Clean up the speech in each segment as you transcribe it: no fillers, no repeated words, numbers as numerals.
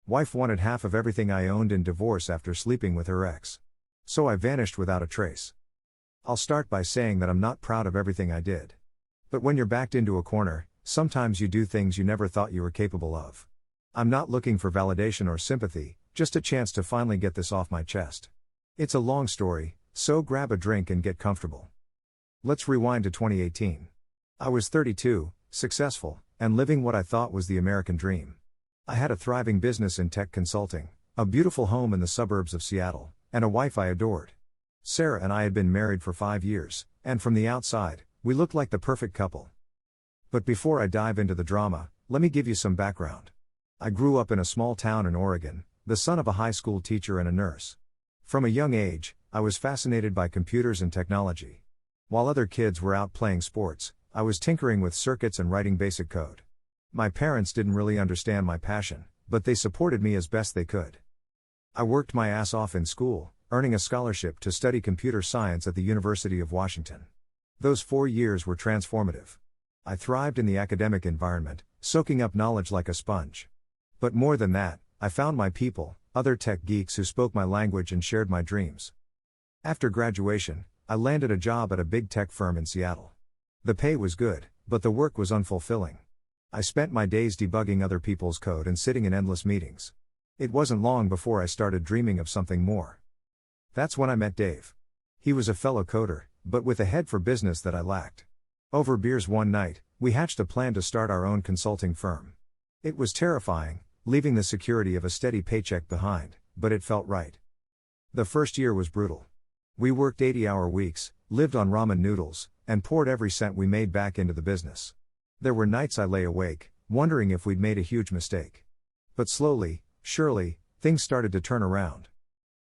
Wife wanted half of everything I owned in divorce after sleeping with her ex. So I vanished without a trace. I'll start by saying that I'm not proud of everything I did. But when you're backed into a corner, sometimes you do things you never thought you were capable of. I'm not looking for validation or sympathy, just a chance to finally get this off my chest. It's a long story, so grab a drink and get comfortable. Let's rewind to 2018. I was 32, successful, and living what I thought was the American dream. I had a thriving business in tech consulting, a beautiful home in the suburbs of Seattle, and a wife I adored. Sarah and I had been married for 5 years, and from the outside, we looked like the perfect couple. But before I dive into the drama, let me give you some background. I grew up in a small town in Oregon, the son of a high school teacher and a nurse. From a young age, I was fascinated by computers and technology. While other kids were out playing sports, I was tinkering with circuits and writing basic code. My parents didn't really understand my passion, but they supported me as best they could. I worked my ass off in school, earning a scholarship to study computer science at the University of Washington. Those 4 years were transformative. I thrived in the academic environment, soaking up knowledge like a sponge. But more than that, I found my people, other tech geeks who spoke my language and shared my dreams. After graduation, I landed a job at a big tech firm in Seattle. The pay was good, but the work was unfulfilling. I spent my days debugging other people's code and sitting in endless meetings. It wasn't long before I started dreaming of something more. That's when I met Dave. He was a fellow coder, but with a head for business that I lacked. Over beers one night, we hatched a plan to start our own consulting firm. It was terrifying, leaving the security of a steady paycheck behind, but it felt right. The first year was brutal. We worked 80-hour weeks, lived on ramen noodles, and poured every cent we made back into the business. There were nights I lay awake, wondering if we'd made a huge mistake. But slowly, surely, things started to turn around.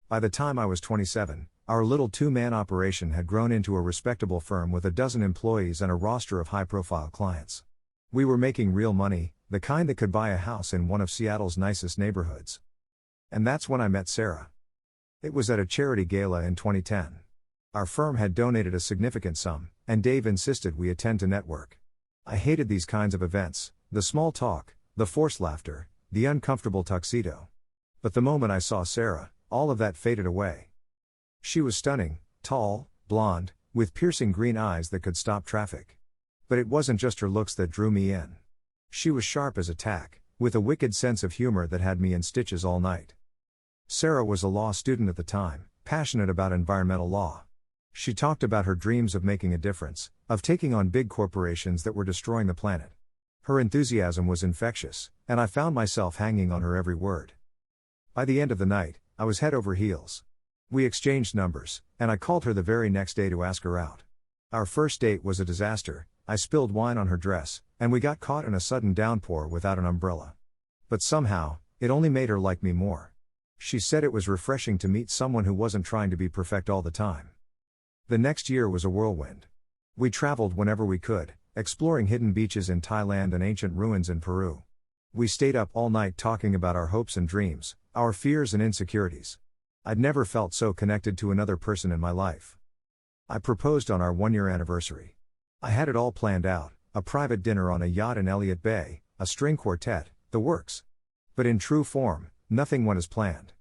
By the time I was 27, our little 2-man operation had grown into a respectable firm with 12 employees and a roster of high-profile clients. We were making real money, the kind that could buy a house in one of Seattle's nicest neighborhoods. And that's when I met Sarah. It was at a charity gala in 2010. Our firm had donated a significant sum, and Dave insisted we attend to network. I hated these kinds of events, the small talk, the forced laughter, the uncomfortable tuxedo. But the moment I saw Sarah, all of that faded away. She was stunning, tall, blonde, with piercing green eyes that could stop traffic. But it wasn't just her looks that drew me in. She was sharp as a tack, with a wicked sense of humor that had me in stitches all night. Sarah was a law student at the time, passionate about environmental law. She talked about her dreams of making a difference, of taking on big corporations that were destroying the planet. Her enthusiasm was infectious, and I found myself hanging on her every word. By the end of the night, I was head over heels. We exchanged numbers, and I called her the very next day to ask her out. Our first date was a disaster. I spilled wine on her dress, and we got caught in a sudden downpour without an umbrella. But somehow, it only made her like me more. She said it was refreshing to meet someone who wasn't trying to be perfect all the time. The next year was a whirlwind. We traveled whenever we could, exploring hidden beaches in Thailand and ancient ruins in Peru. We stayed up all night talking about our hopes and dreams, our fears and insecurities. I'd never felt so connected to another person in my life. I proposed on our 1-year anniversary. I had it all planned out, a private dinner on a yacht in Elliott Bay, a string quartet, the works. But in true form, nothing went as planned.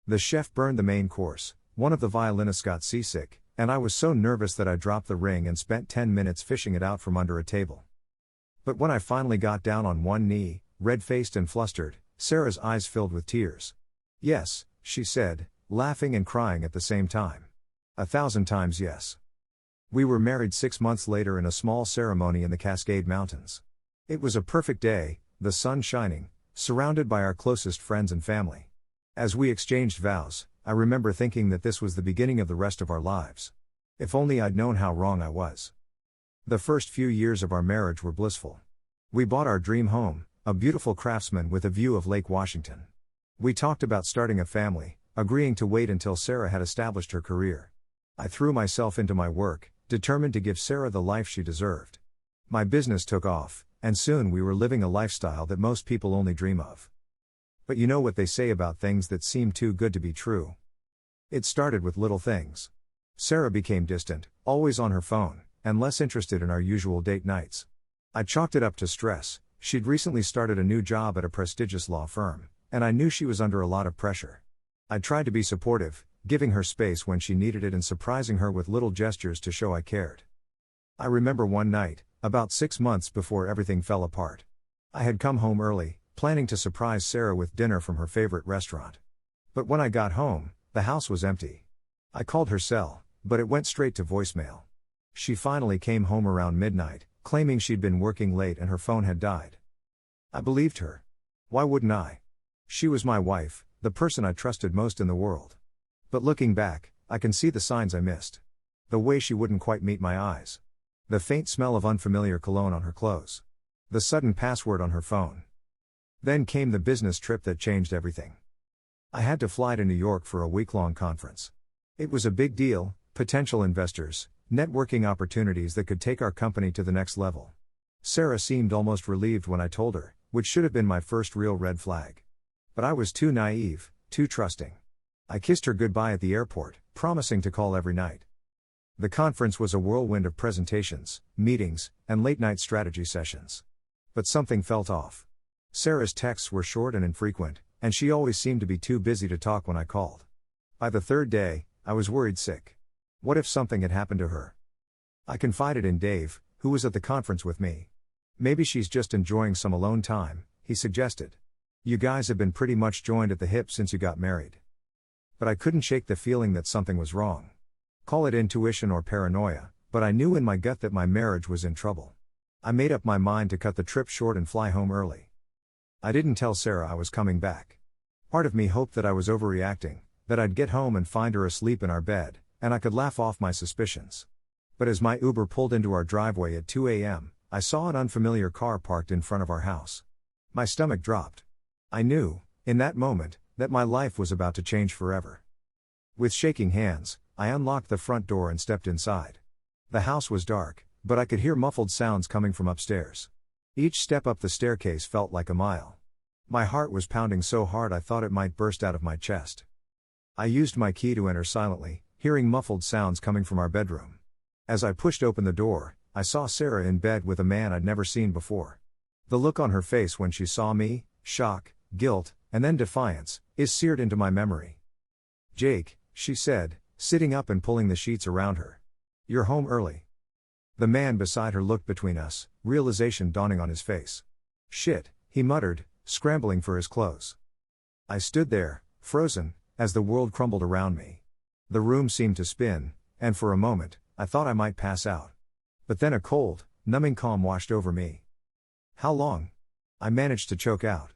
The chef burned the main course, one of the violinists got seasick, and I was so nervous that I dropped the ring and spent 10 minutes fishing it out from under a table. But when I finally got down on one knee, red-faced and flustered, Sarah's eyes filled with tears. "Yes," she said, laughing and crying at the same time. 1,000 times yes. We were married 6 months later in a small ceremony in the Cascade Mountains. It was a perfect day, the sun shining, surrounded by our closest friends and family. As we exchanged vows, I remember thinking that this was the beginning of the rest of our lives. If only I'd known how wrong I was. The first few years of our marriage were blissful. We bought our dream home, a beautiful Craftsman with a view of Lake Washington. We talked about starting a family, agreeing to wait until Sarah had established her career. I threw myself into my work, determined to give Sarah the life she deserved. My business took off, and soon we were living a lifestyle that most people only dream of. But you know what they say about things that seem too good to be true. It started with little things. Sarah became distant, always on her phone, and less interested in our usual date nights. I chalked it up to stress. She'd recently started a new job at a prestigious law firm, and I knew she was under a lot of pressure. I tried to be supportive, giving her space when she needed it and surprising her with little gestures to show I cared. I remember one night, about 6 months before everything fell apart. I had come home early, planning to surprise Sarah with dinner from her favorite restaurant. But when I got home, the house was empty. I called her cell, but it went straight to voicemail. She finally came home around midnight, claiming she'd been working late and her phone had died. I believed her. Why wouldn't I? She was my wife, the person I trusted most in the world. But looking back, I can see the signs I missed. The way she wouldn't quite meet my eyes. The faint smell of unfamiliar cologne on her clothes. The sudden password on her phone. Then came the business trip that changed everything. I had to fly to New York for a week-long conference. It was a big deal, potential investors, networking opportunities that could take our company to the next level. Sarah seemed almost relieved when I told her, which should have been my first real red flag. But I was too naive, too trusting. I kissed her goodbye at the airport, promising to call every night. The conference was a whirlwind of presentations, meetings, and late-night strategy sessions. But something felt off. Sarah's texts were short and infrequent, and she always seemed to be too busy to talk when I called. By the third day, I was worried sick. What if something had happened to her? I confided in Dave, who was at the conference with me. Maybe she's just enjoying some alone time, he suggested. You guys have been pretty much joined at the hip since you got married. But I couldn't shake the feeling that something was wrong. Call it intuition or paranoia, but I knew in my gut that my marriage was in trouble. I made up my mind to cut the trip short and fly home early. I didn't tell Sarah I was coming back. Part of me hoped that I was overreacting, that I'd get home and find her asleep in our bed, and I could laugh off my suspicions. But as my Uber pulled into our driveway at 2 a.m., I saw an unfamiliar car parked in front of our house. My stomach dropped. I knew, in that moment, that my life was about to change forever. With shaking hands, I unlocked the front door and stepped inside. The house was dark, but I could hear muffled sounds coming from upstairs. Each step up the staircase felt like a mile. My heart was pounding so hard I thought it might burst out of my chest. I used my key to enter silently, hearing muffled sounds coming from our bedroom. As I pushed open the door, I saw Sarah in bed with a man I'd never seen before. The look on her face when she saw me, shock, guilt, and then defiance, is seared into my memory. "Jake," she said, sitting up and pulling the sheets around her. "You're home early." The man beside her looked between us, realization dawning on his face. "Shit," he muttered, scrambling for his clothes. I stood there, frozen, as the world crumbled around me. The room seemed to spin, and for a moment, I thought I might pass out. But then a cold, numbing calm washed over me. "How long?" I managed to choke out.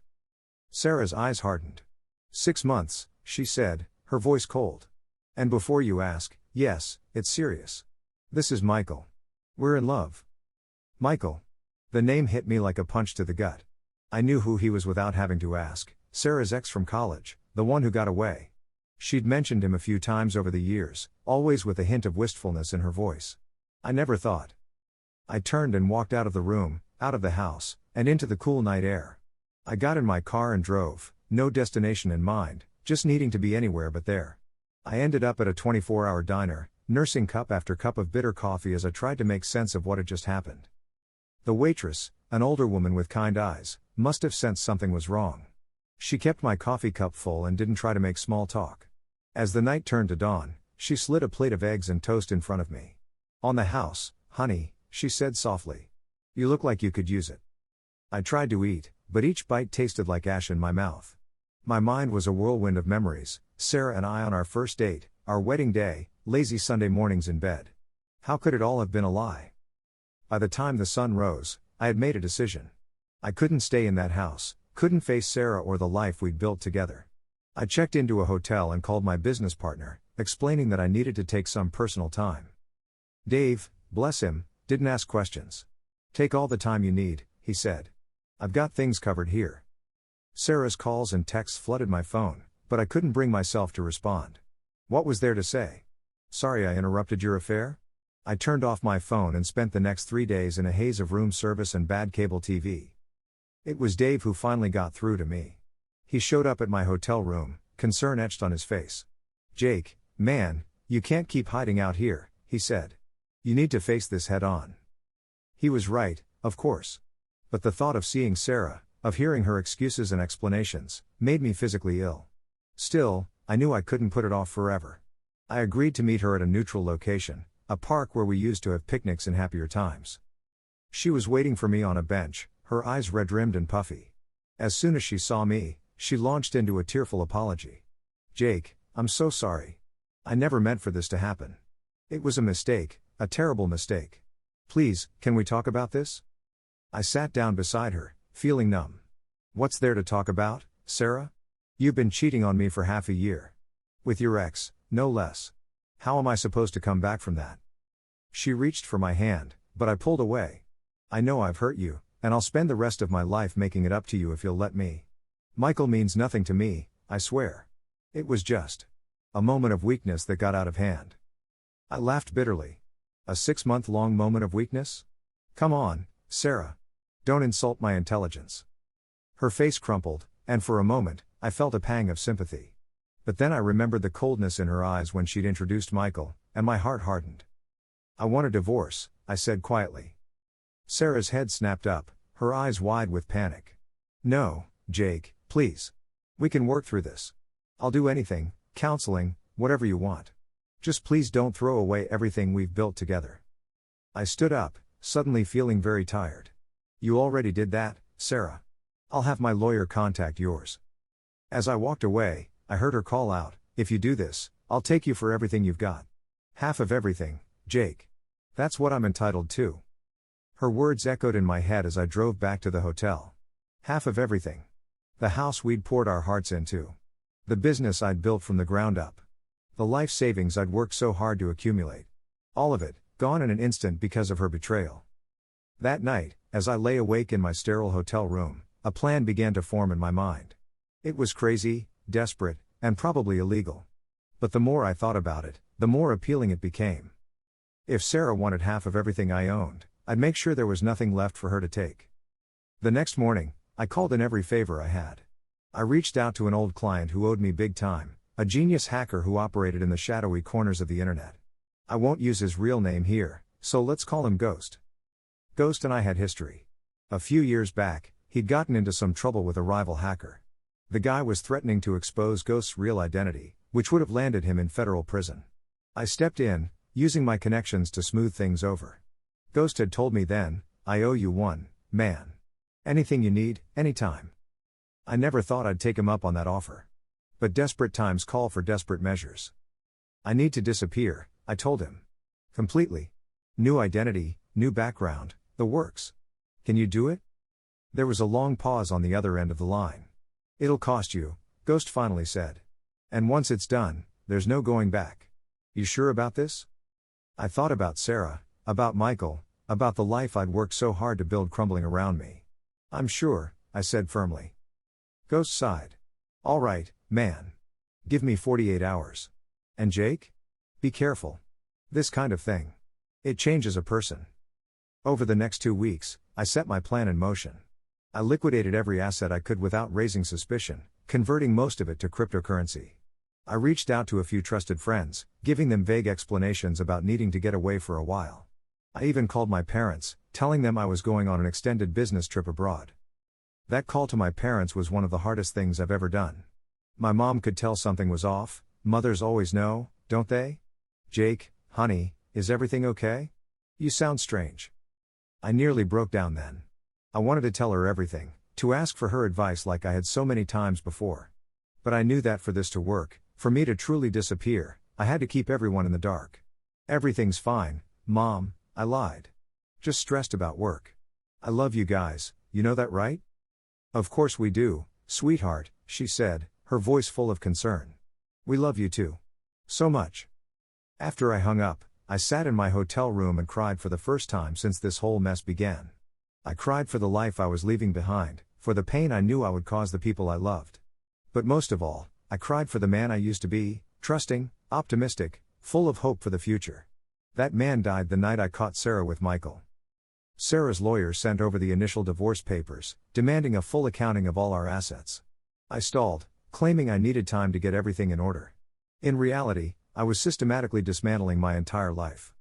Sarah's eyes hardened. 6 months, she said, her voice cold. "And before you ask, yes, it's serious. This is Michael. We're in love." Michael. The name hit me like a punch to the gut. I knew who he was without having to ask. Sarah's ex from college, the one who got away. She'd mentioned him a few times over the years, always with a hint of wistfulness in her voice. I never thought. I turned and walked out of the room, out of the house, and into the cool night air. I got in my car and drove, no destination in mind, just needing to be anywhere but there. I ended up at a 24-hour diner, nursing cup after cup of bitter coffee as I tried to make sense of what had just happened. The waitress, an older woman with kind eyes, must have sensed something was wrong. She kept my coffee cup full and didn't try to make small talk. As the night turned to dawn, she slid a plate of eggs and toast in front of me. "On the house, honey," she said softly. "You look like you could use it." I tried to eat, but each bite tasted like ash in my mouth. My mind was a whirlwind of memories, Sarah and I on our first date, our wedding day, lazy Sunday mornings in bed. How could it all have been a lie? By the time the sun rose, I had made a decision. I couldn't stay in that house, couldn't face Sarah or the life we'd built together. I checked into a hotel and called my business partner, explaining that I needed to take some personal time. Dave, bless him, didn't ask questions. "Take all the time you need," he said. "I've got things covered here." Sarah's calls and texts flooded my phone, but I couldn't bring myself to respond. What was there to say? "Sorry I interrupted your affair?" I turned off my phone and spent the next 3 days in a haze of room service and bad cable TV. It was Dave who finally got through to me. He showed up at my hotel room, concern etched on his face. "Jake, man, you can't keep hiding out here," he said. "You need to face this head on." He was right, of course. But the thought of seeing Sarah, of hearing her excuses and explanations, made me physically ill. Still, I knew I couldn't put it off forever. I agreed to meet her at a neutral location, a park where we used to have picnics in happier times. She was waiting for me on a bench, her eyes red-rimmed and puffy. As soon as she saw me, she launched into a tearful apology. "Jake, I'm so sorry. I never meant for this to happen. It was a mistake, a terrible mistake. Please, can we talk about this?" I sat down beside her, feeling numb. "What's there to talk about, Sarah? You've been cheating on me for half a year. With your ex, no less. How am I supposed to come back from that?" She reached for my hand, but I pulled away. "I know I've hurt you, and I'll spend the rest of my life making it up to you if you'll let me. Michael means nothing to me, I swear. It was just a moment of weakness that got out of hand." I laughed bitterly. A 6-month-long moment of weakness? Come on, Sarah. Don't insult my intelligence. Her face crumpled, and for a moment, I felt a pang of sympathy. But then I remembered the coldness in her eyes when she'd introduced Michael, and my heart hardened. "I want a divorce," I said quietly. Sarah's head snapped up, her eyes wide with panic. "No, Jake, please. We can work through this. I'll do anything, counseling, whatever you want. Just please don't throw away everything we've built together." I stood up, suddenly feeling very tired. "You already did that, Sarah. I'll have my lawyer contact yours." As I walked away, I heard her call out, "If you do this, I'll take you for everything you've got. Half of everything, Jake. That's what I'm entitled to." Her words echoed in my head as I drove back to the hotel. Half of everything. The house we'd poured our hearts into. The business I'd built from the ground up. The life savings I'd worked so hard to accumulate. All of it, gone in an instant because of her betrayal. That night, as I lay awake in my sterile hotel room, a plan began to form in my mind. It was crazy, desperate, and probably illegal. But the more I thought about it, the more appealing it became. If Sarah wanted half of everything I owned, I'd make sure there was nothing left for her to take. The next morning, I called in every favor I had. I reached out to an old client who owed me big time, a genius hacker who operated in the shadowy corners of the internet. I won't use his real name here, so let's call him Ghost. Ghost and I had history. A few years back, he'd gotten into some trouble with a rival hacker. The guy was threatening to expose Ghost's real identity, which would have landed him in federal prison. I stepped in, using my connections to smooth things over. Ghost had told me then, "I owe you one, man. Anything you need, anytime." I never thought I'd take him up on that offer. But desperate times call for desperate measures. "I need to disappear," I told him. "Completely. New identity, new background, the works. Can you do it?" There was a long pause on the other end of the line. "It'll cost you," Ghost finally said. "And once it's done, there's no going back. You sure about this?" I thought about Sarah, about Michael, about the life I'd worked so hard to build crumbling around me. "I'm sure," I said firmly. Ghost sighed. "All right, man. Give me 48 hours. And Jake? Be careful. This kind of thing. It changes a person." Over the next 2 weeks, I set my plan in motion. I liquidated every asset I could without raising suspicion, converting most of it to cryptocurrency. I reached out to a few trusted friends, giving them vague explanations about needing to get away for a while. I even called my parents, telling them I was going on an extended business trip abroad. That call to my parents was one of the hardest things I've ever done. My mom could tell something was off. Mothers always know, don't they? "Jake, honey, is everything okay? You sound strange." I nearly broke down then. I wanted to tell her everything, to ask for her advice like I had so many times before. But I knew that for this to work, for me to truly disappear, I had to keep everyone in the dark. "Everything's fine, Mom," I lied. "Just stressed about work. I love you guys, you know that, right?" "Of course we do, sweetheart," she said, her voice full of concern. "We love you too. So much." After I hung up, I sat in my hotel room and cried for the first time since this whole mess began. I cried for the life I was leaving behind, for the pain I knew I would cause the people I loved. But most of all, I cried for the man I used to be, trusting, optimistic, full of hope for the future. That man died the night I caught Sarah with Michael. Sarah's lawyer sent over the initial divorce papers, demanding a full accounting of all our assets. I stalled, claiming I needed time to get everything in order. In reality, I was systematically dismantling my entire life.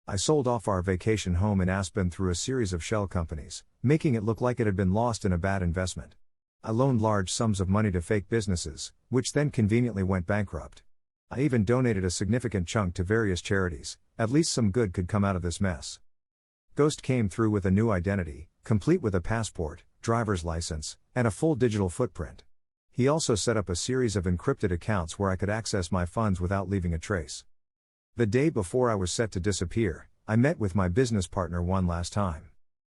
I sold off our vacation home in Aspen through a series of shell companies, making it look like it had been lost in a bad investment. I loaned large sums of money to fake businesses, which then conveniently went bankrupt. I even donated a significant chunk to various charities. At least some good could come out of this mess. Ghost came through with a new identity, complete with a passport, driver's license, and a full digital footprint. He also set up a series of encrypted accounts where I could access my funds without leaving a trace. The day before I was set to disappear, I met with my business partner one last time.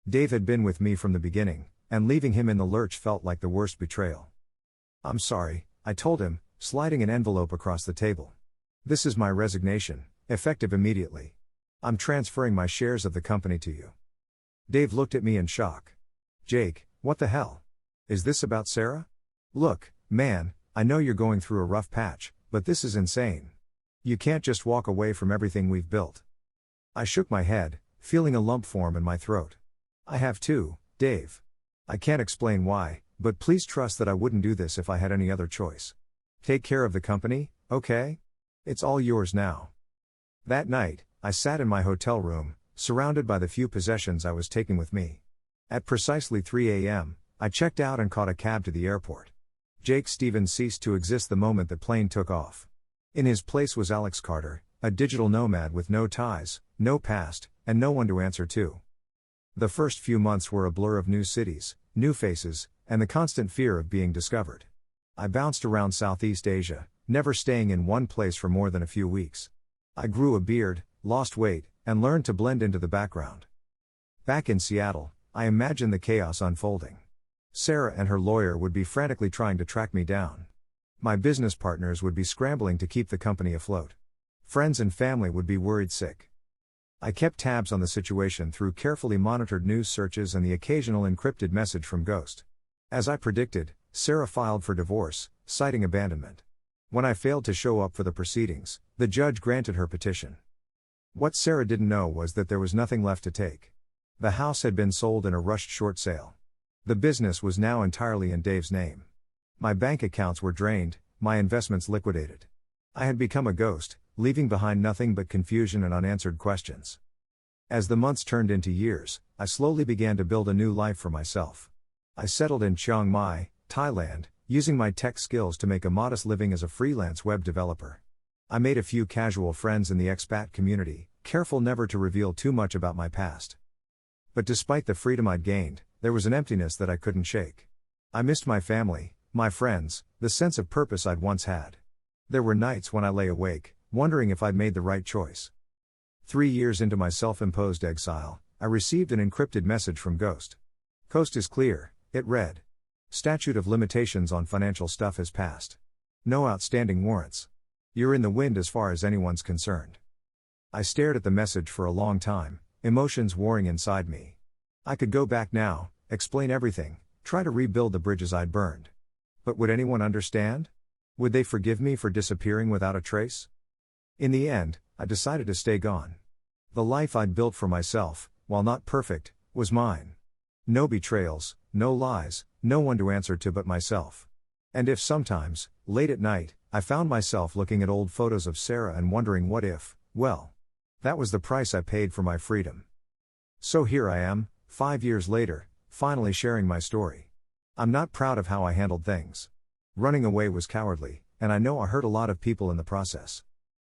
Dave had been with me from the beginning, and leaving him in the lurch felt like the worst betrayal. "I'm sorry," I told him, sliding an envelope across the table. "This is my resignation, effective immediately. I'm transferring my shares of the company to you." Dave looked at me in shock. "Jake, what the hell? Is this about Sarah? Look, man, I know you're going through a rough patch, but this is insane. You can't just walk away from everything we've built." I shook my head, feeling a lump form in my throat. "I have too, Dave. I can't explain why, but please trust that I wouldn't do this if I had any other choice. Take care of the company, okay? It's all yours now." That night, I sat in my hotel room, surrounded by the few possessions I was taking with me. At precisely 3 a.m., I checked out and caught a cab to the airport. Jake Stevens ceased to exist the moment the plane took off. In his place was Alex Carter, a digital nomad with no ties, no past, and no one to answer to. The first few months were a blur of new cities, new faces, and the constant fear of being discovered. I bounced around Southeast Asia, never staying in one place for more than a few weeks. I grew a beard, lost weight, and learned to blend into the background. Back in Seattle, I imagined the chaos unfolding. Sarah and her lawyer would be frantically trying to track me down. My business partners would be scrambling to keep the company afloat. Friends and family would be worried sick. I kept tabs on the situation through carefully monitored news searches and the occasional encrypted message from Ghost. As I predicted, Sarah filed for divorce, citing abandonment. When I failed to show up for the proceedings, the judge granted her petition. What Sarah didn't know was that there was nothing left to take. The house had been sold in a rushed short sale. The business was now entirely in Dave's name. My bank accounts were drained, my investments liquidated. I had become a ghost, leaving behind nothing but confusion and unanswered questions. As the months turned into years, I slowly began to build a new life for myself. I settled in Chiang Mai, Thailand, using my tech skills to make a modest living as a freelance web developer. I made a few casual friends in the expat community, careful never to reveal too much about my past. But despite the freedom I'd gained, there was an emptiness that I couldn't shake. I missed my family, my friends, the sense of purpose I'd once had. There were nights when I lay awake, wondering if I'd made the right choice. 3 years into my self-imposed exile, I received an encrypted message from Ghost. "Coast is clear," it read. "Statute of limitations on financial stuff has passed. No outstanding warrants. You're in the wind as far as anyone's concerned." I stared at the message for a long time, emotions warring inside me. I could go back now, explain everything, try to rebuild the bridges I'd burned. But would anyone understand? Would they forgive me for disappearing without a trace? In the end, I decided to stay gone. The life I'd built for myself, while not perfect, was mine. No betrayals, no lies, no one to answer to but myself. And if sometimes, late at night, I found myself looking at old photos of Sarah and wondering what if, well, that was the price I paid for my freedom. So here I am, 5 years later, finally sharing my story. I'm not proud of how I handled things. Running away was cowardly, and I know I hurt a lot of people in the process.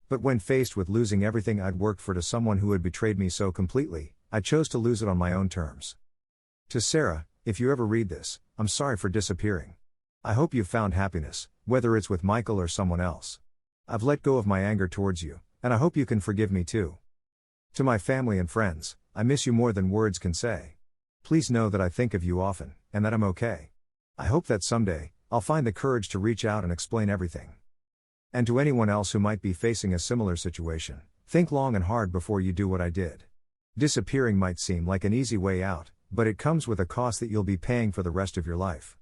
But when faced with losing everything I'd worked for to someone who had betrayed me so completely, I chose to lose it on my own terms. To Sarah, if you ever read this, I'm sorry for disappearing. I hope you've found happiness, whether it's with Michael or someone else. I've let go of my anger towards you, and I hope you can forgive me too. To my family and friends, I miss you more than words can say. Please know that I think of you often, and that I'm okay. I hope that someday, I'll find the courage to reach out and explain everything. And to anyone else who might be facing a similar situation, think long and hard before you do what I did. Disappearing might seem like an easy way out, but it comes with a cost that you'll be paying for the rest of your life.